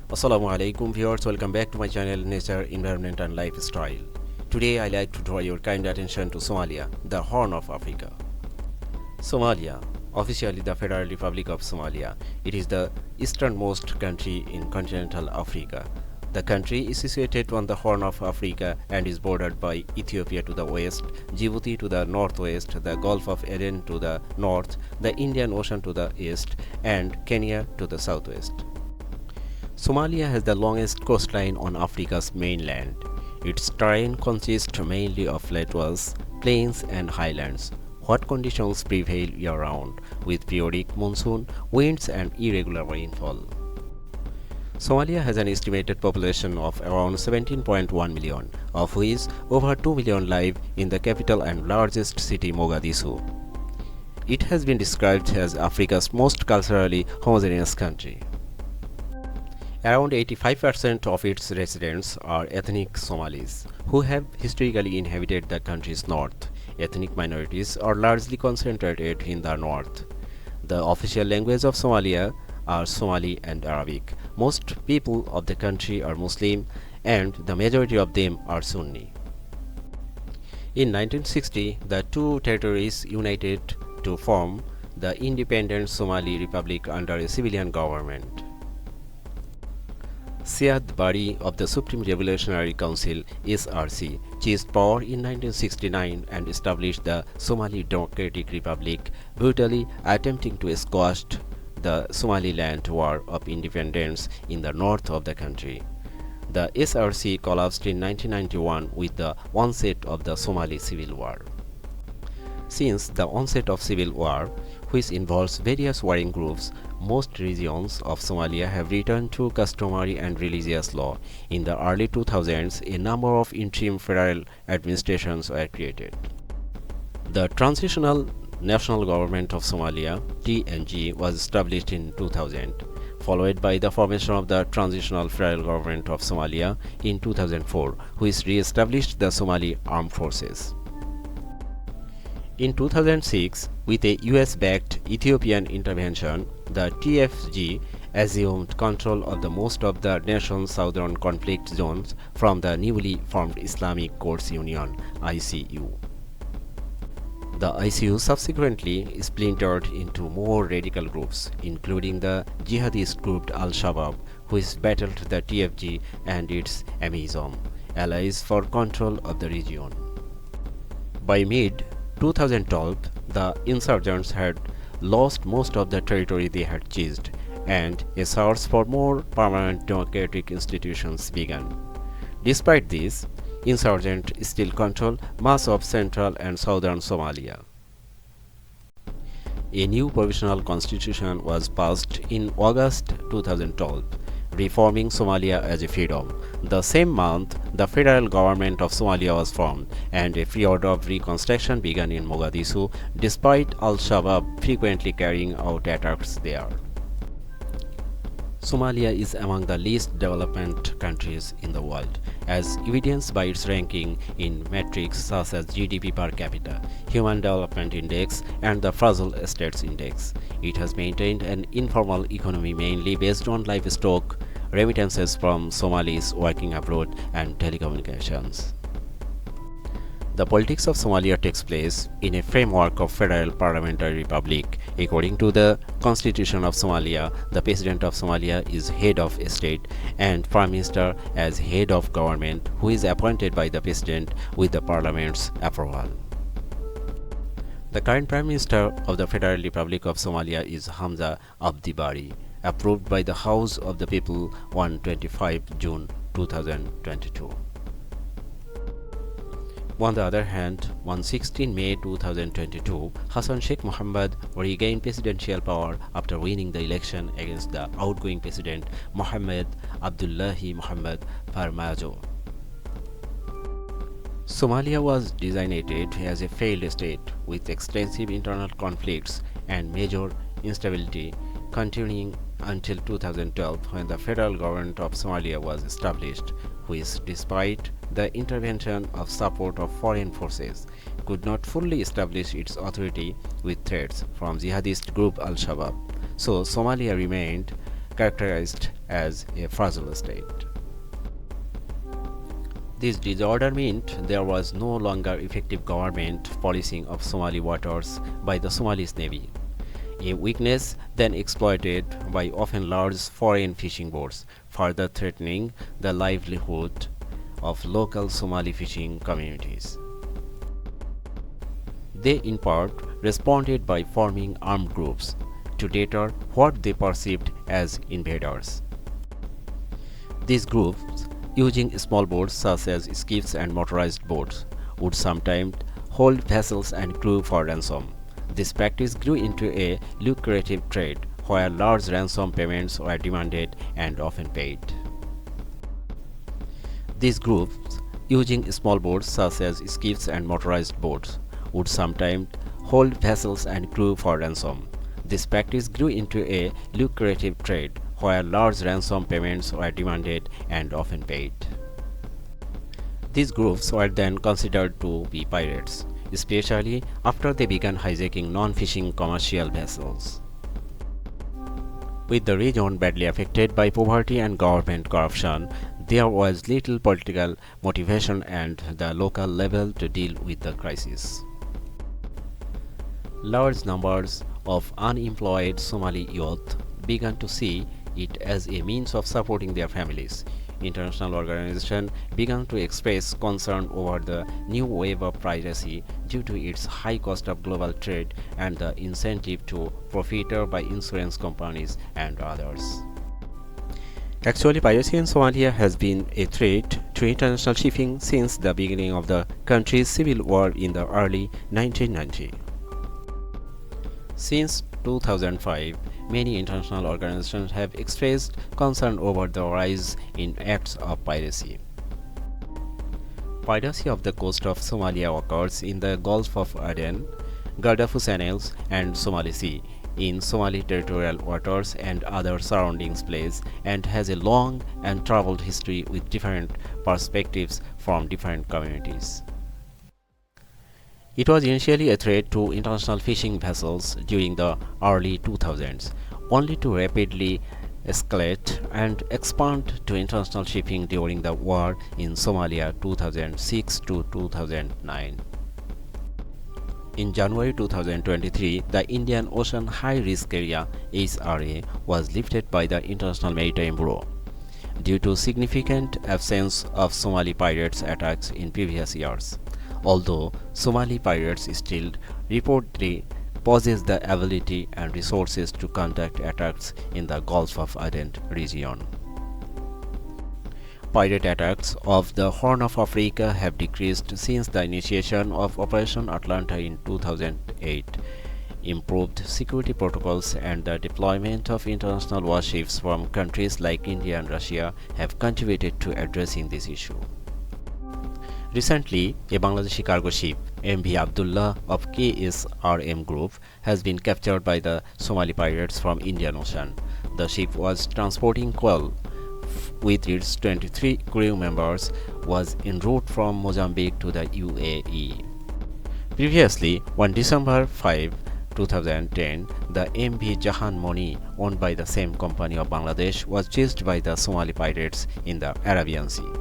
Assalamu alaikum viewers, welcome back to my channel Nature, Environment and Lifestyle. Today I like to draw your kind attention to Somalia, the Horn of Africa. Somalia, officially the Federal Republic of Somalia, it is the easternmost country in continental Africa. The country is situated on the Horn of Africa and is bordered by Ethiopia to the west, Djibouti to the northwest, the Gulf of Aden to the north, the Indian Ocean to the east, and Kenya to the southwest. Somalia has the longest coastline on Africa's mainland. Its terrain consists mainly of plateaus, plains and highlands. Hot conditions prevail year-round, with periodic monsoon, winds and irregular rainfall. Somalia has an estimated population of around 17.1 million, of which over 2 million live in the capital and largest city Mogadishu. It has been described as Africa's most culturally homogeneous country. Around 85% of its residents are ethnic Somalis, who have historically inhabited the country's north. Ethnic minorities are largely concentrated in the north. The official language of Somalia are Somali and Arabic. Most people of the country are Muslim, and the majority of them are Sunni. In 1960, the two territories united to form the independent Somali Republic under a civilian government. Siad Barre of the Supreme Revolutionary Council (SRC) seized power in 1969 and established the Somali Democratic Republic, brutally attempting to squash the Somaliland War of Independence in the north of the country. The SRC collapsed in 1991 with the onset of the Somali Civil War. Since the onset of civil war, which involves various warring groups, most regions of Somalia have returned to customary and religious law. In the early 2000s, a number of interim federal administrations were created. The Transitional National Government of Somalia (TNG) was established in 2000, followed by the formation of the Transitional Federal Government of Somalia in 2004, which re-established the Somali Armed Forces. In 2006, with a US-backed Ethiopian intervention, the TFG assumed control of the most of the nation's southern conflict zones from the newly formed Islamic Courts Union (ICU). The ICU subsequently splintered into more radical groups, including the jihadist group Al-Shabaab, which battled the TFG and its Amizom allies for control of the region. By mid-2012, the insurgents had lost most of the territory they had seized, and a search for more permanent democratic institutions began. Despite this, insurgents still control much of central and southern Somalia. A new provisional constitution was passed in August 2012, reforming Somalia as a freedom. The same month, the federal government of Somalia was formed, and a period of reconstruction began in Mogadishu, despite Al-Shabaab frequently carrying out attacks there. Somalia is among the least developed countries in the world, as evidenced by its ranking in metrics such as GDP per capita, Human Development Index, and the Fragile States Index. It has maintained an informal economy mainly based on livestock, remittances from Somalis working abroad, and telecommunications. The politics of Somalia takes place in a framework of federal parliamentary republic. According to the Constitution of Somalia, the President of Somalia is head of state and Prime Minister as head of government, who is appointed by the President with the Parliament's approval. The current Prime Minister of the Federal Republic of Somalia is Hamza Abdi Barre, approved by the House of the People on 25 June 2022. On the other hand, on 16 May 2022, Hassan Sheikh Mohammed regained presidential power after winning the election against the outgoing president Mohammed Abdullah Mohammed Farmajo. Somalia was designated as a failed state with extensive internal conflicts and major instability continuing until 2012, when the federal government of Somalia was established, which, despite the intervention of support of foreign forces, could not fully establish its authority with threats from jihadist group Al-Shabaab. So Somalia remained characterized as a fragile state. This disorder meant there was no longer effective government policing of Somali waters by the Somali Navy, a weakness then exploited by often large foreign fishing boats, further threatening the livelihood of local Somali fishing communities. They in part responded by forming armed groups to deter what they perceived as invaders. These groups, using small boats such as skiffs and motorized boats, would sometimes hold vessels and crew for ransom. This practice grew into a lucrative trade where large ransom payments were demanded and often paid. These groups, using small boats such as skiffs and motorized boats, would sometimes hold vessels and crew for ransom. This practice grew into a lucrative trade where large ransom payments were demanded and often paid. These groups were then considered to be pirates, especially after they began hijacking non-fishing commercial vessels. With the region badly affected by poverty and government corruption, there was little political motivation at the local level to deal with the crisis. Large numbers of unemployed Somali youth began to see it as a means of supporting their families. International organizations began to express concern over the new wave of piracy due to its high cost of global trade and the incentive to profiteer by insurance companies and others. Actually, piracy in Somalia has been a threat to international shipping since the beginning of the country's civil war in the early 1990s. Since 2005, many international organizations have expressed concern over the rise in acts of piracy. Piracy off the coast of Somalia occurs in the Gulf of Aden, Gaddafi Channels, and Somali Sea, in Somali territorial waters and other surrounding places, and has a long and troubled history with different perspectives from different communities. It was initially a threat to international fishing vessels during the early 2000s, only to rapidly escalate and expand to international shipping during the war in Somalia 2006 to 2009. In January 2023, the Indian Ocean High Risk Area (HRA) was lifted by the International Maritime Bureau due to significant absence of Somali pirates attacks in previous years. Although Somali pirates still reportedly possess the ability and resources to conduct attacks in the Gulf of Aden region. Pirate attacks off the Horn of Africa have decreased since the initiation of Operation Atlanta in 2008. Improved security protocols and the deployment of international warships from countries like India and Russia have contributed to addressing this issue. Recently, a Bangladeshi cargo ship, MV Abdullah of KSRM Group, has been captured by the Somali pirates from Indian Ocean. The ship was transporting coal with its 23 crew members was en route from Mozambique to the UAE. Previously, on December 5, 2010, the MV Jahan Moni, owned by the same company of Bangladesh, was chased by the Somali pirates in the Arabian Sea.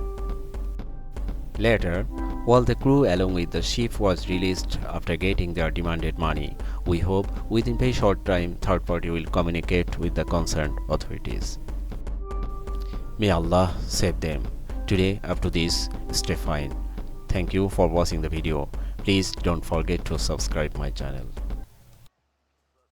Later, while the crew along with the ship was released after getting their demanded money, we hope within a short time third party will communicate with the concerned authorities. May Allah save them. Today, up to this, stay fine. Thank you for watching the video. Please don't forget to subscribe my channel.